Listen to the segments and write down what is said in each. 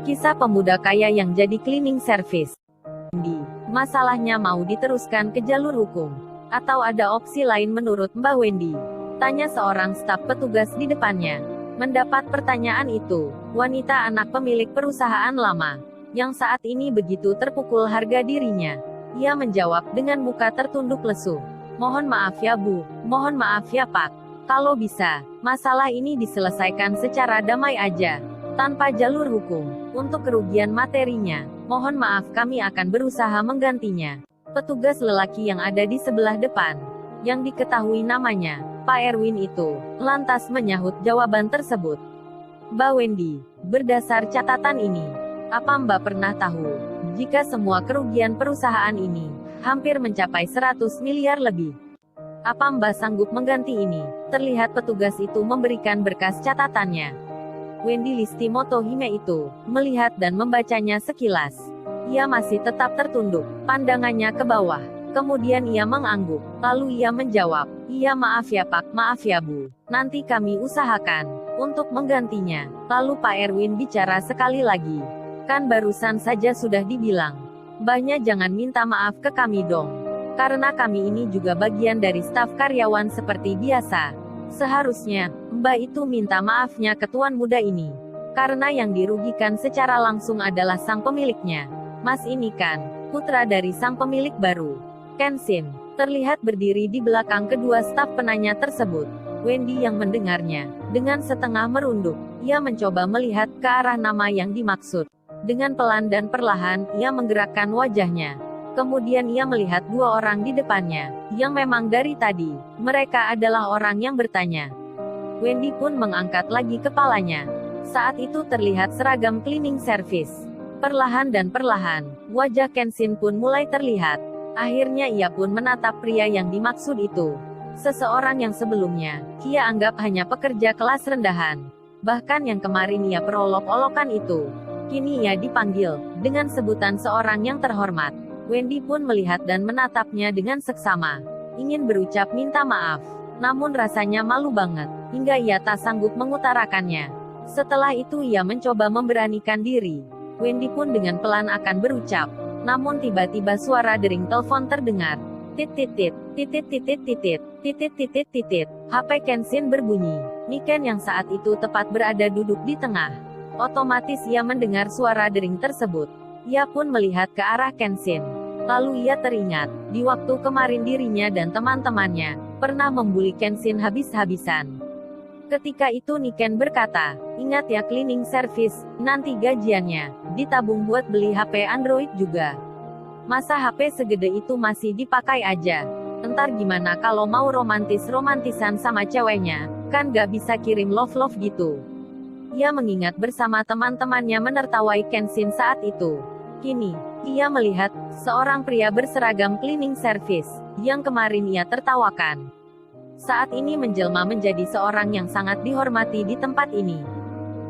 Kisah pemuda kaya yang jadi cleaning service. Wendy, masalahnya mau diteruskan ke jalur hukum? Atau ada opsi lain menurut Mbak Wendy? Tanya seorang staf petugas di depannya. Mendapat pertanyaan itu, wanita anak pemilik perusahaan lama, yang saat ini begitu terpukul harga dirinya. Ia menjawab dengan muka tertunduk lesu. Mohon maaf ya Bu, mohon maaf ya Pak. Kalau bisa, masalah ini diselesaikan secara damai aja, tanpa jalur hukum. Untuk kerugian materinya, mohon maaf kami akan berusaha menggantinya. Petugas lelaki yang ada di sebelah depan, yang diketahui namanya, Pak Erwin itu, lantas menyahut jawaban tersebut. Mbak Wendy, berdasar catatan ini, apa Mbak pernah tahu, jika semua kerugian perusahaan ini, hampir mencapai 100 miliar lebih? Apa Mbak sanggup mengganti ini? Terlihat petugas itu memberikan berkas catatannya. Wendy Listi Motohime itu, melihat dan membacanya sekilas. Ia masih tetap tertunduk, pandangannya ke bawah. Kemudian ia mengangguk, lalu ia menjawab, iya maaf ya Pak, maaf ya Bu. Nanti kami usahakan, untuk menggantinya. Lalu Pak Erwin bicara sekali lagi. Kan barusan saja sudah dibilang. Mbaknya jangan minta maaf ke kami dong. Karena kami ini juga bagian dari staf karyawan seperti biasa. Seharusnya, Mbak itu minta maafnya ke tuan muda ini. Karena yang dirugikan secara langsung adalah sang pemiliknya. Mas ini kan, putra dari sang pemilik baru. Kenshin, terlihat berdiri di belakang kedua staf penanya tersebut. Wendy yang mendengarnya, dengan setengah merunduk, ia mencoba melihat ke arah nama yang dimaksud. Dengan pelan dan perlahan, ia menggerakkan wajahnya. Kemudian ia melihat dua orang di depannya, yang memang dari tadi, mereka adalah orang yang bertanya. Wendy pun mengangkat lagi kepalanya. Saat itu terlihat seragam cleaning service. Perlahan dan perlahan, wajah Kenshin pun mulai terlihat. Akhirnya ia pun menatap pria yang dimaksud itu. Seseorang yang sebelumnya, ia anggap hanya pekerja kelas rendahan. Bahkan yang kemarin ia perolok-olokan itu, kini ia dipanggil, dengan sebutan seorang yang terhormat. Wendy pun melihat dan menatapnya dengan seksama. Ingin berucap minta maaf. Namun rasanya malu banget, hingga ia tak sanggup mengutarakannya. Setelah itu ia mencoba memberanikan diri. Wendy pun dengan pelan akan berucap. Namun tiba-tiba suara dering telepon terdengar. Titit, titit, titit, titit, titit, titit, titit. HP Kenshin berbunyi. Niken yang saat itu tepat berada duduk di tengah. Otomatis ia mendengar suara dering tersebut. Ia pun melihat ke arah Kenshin. Lalu ia teringat, di waktu kemarin dirinya dan teman-temannya, pernah membuli Kenshin habis-habisan. Ketika itu Niken berkata, ingat ya cleaning service, nanti gajiannya, ditabung buat beli HP Android juga. Masa HP segede itu masih dipakai aja? Entar gimana kalau mau romantisan sama ceweknya, kan gak bisa kirim love-love gitu. Ia mengingat bersama teman-temannya menertawai Kenshin saat itu. Kini, ia melihat seorang pria berseragam cleaning service yang kemarin ia tertawakan. Saat ini menjelma menjadi seorang yang sangat dihormati di tempat ini.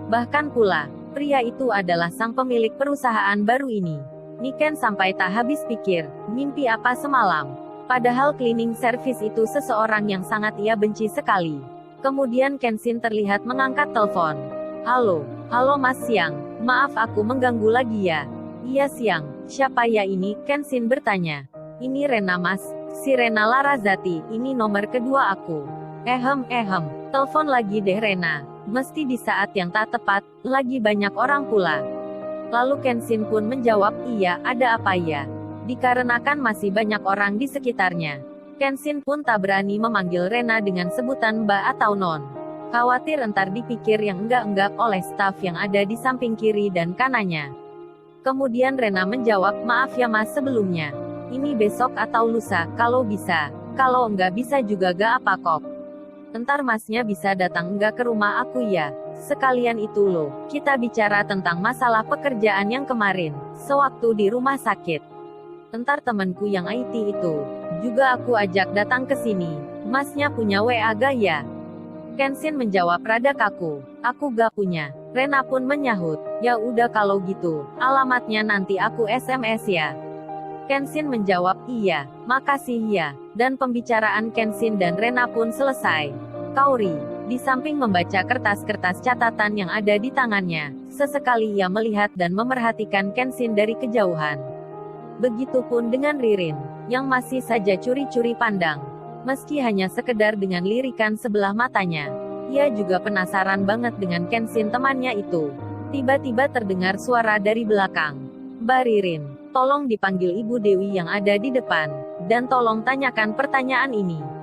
Bahkan pula, pria itu adalah sang pemilik perusahaan baru ini. Niken sampai tak habis pikir, mimpi apa semalam. Padahal cleaning service itu seseorang yang sangat ia benci sekali. Kemudian Kenshin terlihat mengangkat telepon. Halo, halo Mas Siang, maaf aku mengganggu lagi ya. Iya Siang, siapa ya ini? Kenshin bertanya. Ini Rena Mas, si Rena Larazati, ini nomor kedua aku. Telepon lagi deh Rena, mesti di saat yang tak tepat, lagi banyak orang pula. Lalu Kenshin pun menjawab, iya, ada apa ya? Dikarenakan masih banyak orang di sekitarnya. Kenshin pun tak berani memanggil Rena dengan sebutan Mbak atau Non. Khawatir entar dipikir yang enggak-enggak oleh staf yang ada di samping kiri dan kanannya. Kemudian Rena menjawab, maaf ya Mas sebelumnya. Ini besok atau lusa, kalau bisa. Kalau enggak bisa juga gak apa kok. Entar Masnya bisa datang enggak ke rumah aku ya. Sekalian itu loh, kita bicara tentang masalah pekerjaan yang kemarin, sewaktu di rumah sakit. Entar temanku yang IT itu, juga aku ajak datang ke sini. Masnya punya WA gak ya? Kenshin menjawab rada kaku, aku gak punya. Rena pun menyahut, ya udah kalau gitu, alamatnya nanti aku SMS ya. Kenshin menjawab, iya, makasih ya. Dan pembicaraan Kenshin dan Rena pun selesai. Kaori, Di samping membaca kertas-kertas catatan yang ada di tangannya, sesekali ia melihat dan memerhatikan Kenshin dari kejauhan. Begitupun dengan Ririn, yang masih saja curi-curi pandang. Meski hanya sekedar dengan lirikan sebelah matanya, ia juga penasaran banget dengan Kenshin temannya itu. Tiba-tiba terdengar suara dari belakang. "Mbak Ririn, tolong dipanggil Ibu Dewi yang ada di depan, dan tolong tanyakan pertanyaan ini."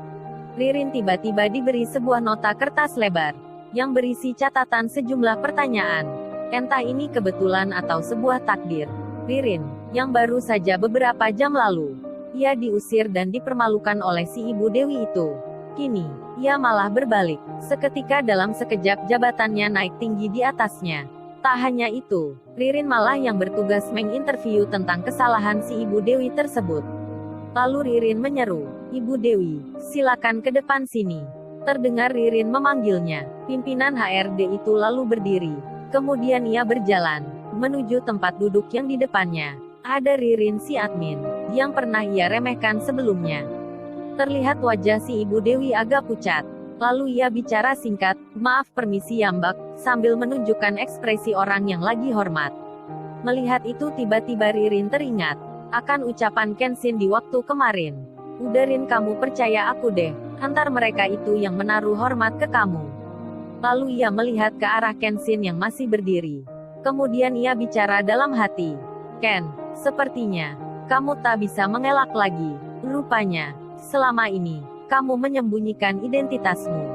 Ririn tiba-tiba diberi sebuah nota kertas lebar, yang berisi catatan sejumlah pertanyaan. Entah ini kebetulan atau sebuah takdir. Ririn, yang baru saja beberapa jam lalu, ia diusir dan dipermalukan oleh si Ibu Dewi itu. Kini, ia malah berbalik. Seketika dalam sekejap jabatannya naik tinggi di atasnya. Tak hanya itu, Ririn malah yang bertugas menginterview tentang kesalahan si Ibu Dewi tersebut. Lalu Ririn menyeru, "Ibu Dewi, silakan ke depan sini." Terdengar Ririn memanggilnya. Pimpinan HRD itu lalu berdiri. Kemudian ia berjalan menuju tempat duduk yang di depannya. Ada Ririn si admin, yang pernah ia remehkan sebelumnya. Terlihat wajah si Ibu Dewi agak pucat. Lalu ia bicara singkat, "Maaf permisi ya Mbak," sambil menunjukkan ekspresi orang yang lagi hormat. Melihat itu tiba-tiba Ririn teringat akan ucapan Kenshin di waktu kemarin. "Udarin, kamu percaya aku deh, antar mereka itu yang menaruh hormat ke kamu." Lalu ia melihat ke arah Kenshin yang masih berdiri. Kemudian ia bicara dalam hati, "Ken, sepertinya kamu tak bisa mengelak lagi. Rupanya, selama ini kamu menyembunyikan identitasmu."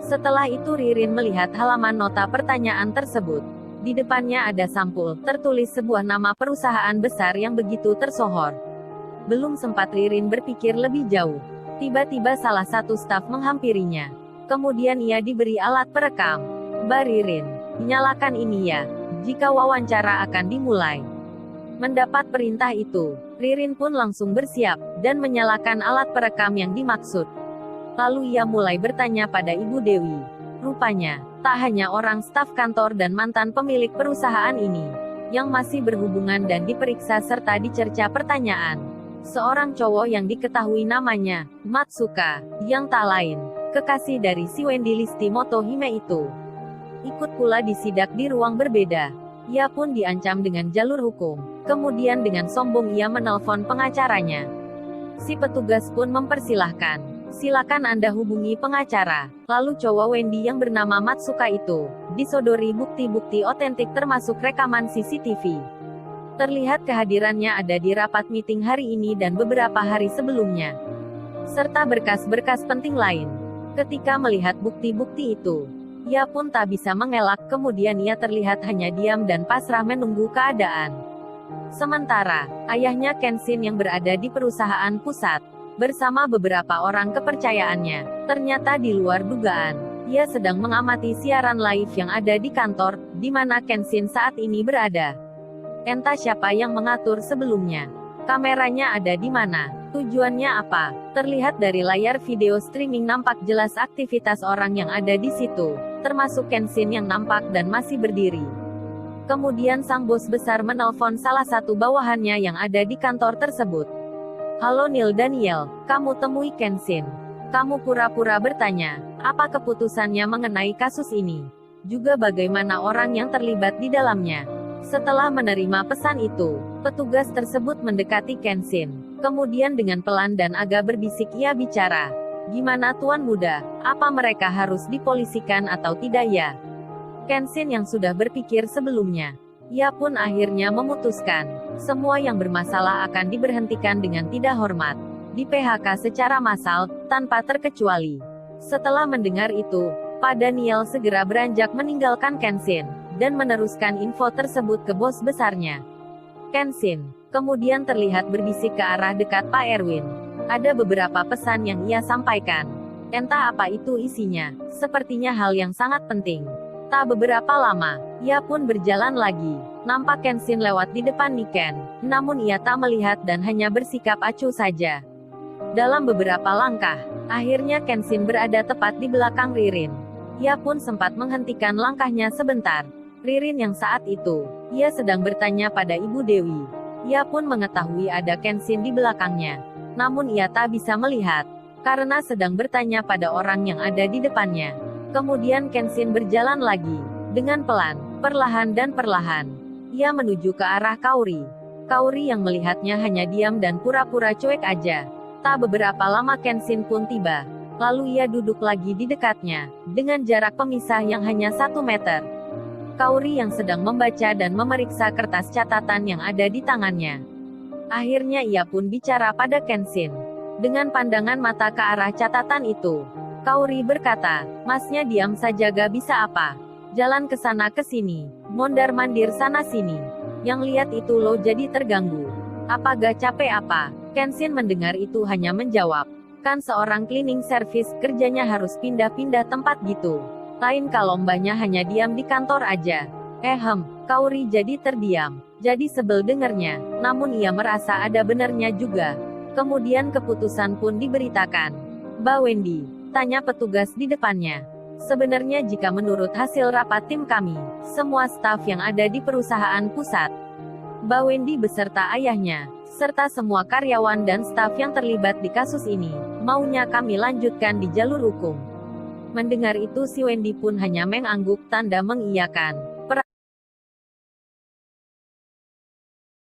Setelah itu Ririn melihat halaman nota pertanyaan tersebut. Di depannya ada sampul, tertulis sebuah nama perusahaan besar yang begitu tersohor. Belum sempat Ririn berpikir lebih jauh. Tiba-tiba salah satu staf menghampirinya. Kemudian ia diberi alat perekam. "Mbak Ririn, nyalakan ini ya, jika wawancara akan dimulai." Mendapat perintah itu, Ririn pun langsung bersiap, dan menyalakan alat perekam yang dimaksud. Lalu ia mulai bertanya pada Ibu Dewi. Rupanya, tak hanya orang staf kantor dan mantan pemilik perusahaan ini, yang masih berhubungan dan diperiksa serta dicerca pertanyaan. Seorang cowok yang diketahui namanya, Matsuka, yang tak lain, kekasih dari si Wendy Listi Motohime itu. Ikut pula disidak di ruang berbeda. Ia pun diancam dengan jalur hukum. Kemudian dengan sombong ia menelpon pengacaranya. Si petugas pun mempersilahkan, "Silakan Anda hubungi pengacara." Lalu cowok Wendy yang bernama Matsuka itu disodori bukti-bukti otentik termasuk rekaman CCTV. Terlihat kehadirannya ada di rapat meeting hari ini dan beberapa hari sebelumnya, serta berkas-berkas penting lain. Ketika melihat bukti-bukti itu, ia pun tak bisa mengelak, kemudian ia terlihat hanya diam dan pasrah menunggu keadaan. Sementara, ayahnya Kenshin yang berada di perusahaan pusat, bersama beberapa orang kepercayaannya, ternyata di luar dugaan. Ia sedang mengamati siaran live yang ada di kantor, di mana Kenshin saat ini berada. Entah siapa yang mengatur sebelumnya. Kameranya ada di mana? Tujuannya apa? Terlihat dari layar video streaming nampak jelas aktivitas orang yang ada di situ, termasuk Kenshin yang nampak dan masih berdiri. Kemudian sang bos besar menelpon salah satu bawahannya yang ada di kantor tersebut. "Halo Neil Daniel, kamu temui Kenshin." Kamu pura-pura bertanya, apa keputusannya mengenai kasus ini? Juga bagaimana orang yang terlibat di dalamnya? Setelah menerima pesan itu, petugas tersebut mendekati Kenshin. Kemudian dengan pelan dan agak berbisik ia bicara. "Gimana Tuan Muda, apa mereka harus dipolisikan atau tidak ya?" Kenshin yang sudah berpikir sebelumnya, ia pun akhirnya memutuskan, semua yang bermasalah akan diberhentikan dengan tidak hormat, di PHK secara massal, tanpa terkecuali. Setelah mendengar itu, Pak Daniel segera beranjak meninggalkan Kenshin, dan meneruskan info tersebut ke bos besarnya. Kenshin kemudian terlihat berbisik ke arah dekat Pak Erwin. Ada beberapa pesan yang ia sampaikan. Entah apa itu isinya, sepertinya hal yang sangat penting. Tak beberapa lama, ia pun berjalan lagi. Nampak Kenshin lewat di depan Niken, namun ia tak melihat dan hanya bersikap acuh saja. Dalam beberapa langkah, akhirnya Kenshin berada tepat di belakang Ririn. Ia pun sempat menghentikan langkahnya sebentar. Ririn yang saat itu, ia sedang bertanya pada Ibu Dewi. Ia pun mengetahui ada Kenshin di belakangnya. Namun ia tak bisa melihat, karena sedang bertanya pada orang yang ada di depannya. Kemudian Kenshin berjalan lagi. Dengan pelan, perlahan dan perlahan. Ia menuju ke arah Kaori. Kaori yang melihatnya hanya diam dan pura-pura cuek aja. Tak beberapa lama Kenshin pun tiba. Lalu ia duduk lagi di dekatnya, dengan jarak pemisah yang hanya 1 meter. Kaori yang sedang membaca dan memeriksa kertas catatan yang ada di tangannya. Akhirnya ia pun bicara pada Kenshin. Dengan pandangan mata ke arah catatan itu. Kaori berkata, "Masnya diam saja gak bisa apa? Jalan ke sana ke sini, mondar-mandir sana sini. Yang lihat itu lo jadi terganggu. Apa gak capek apa?" Kenshin mendengar itu hanya menjawab, "Kan seorang cleaning service kerjanya harus pindah-pindah tempat gitu. Lain kalau mbaknya hanya diam di kantor aja." Kaori jadi terdiam. Jadi sebel dengernya, namun ia merasa ada benarnya juga. Kemudian keputusan pun diberitakan. "Mbak Wendy," tanya petugas di depannya. "Sebenarnya jika menurut hasil rapat tim kami, semua staf yang ada di perusahaan pusat, Mbak Wendy beserta ayahnya, serta semua karyawan dan staf yang terlibat di kasus ini, maunya kami lanjutkan di jalur hukum." Mendengar itu si Wendy pun hanya mengangguk tanda mengiyakan.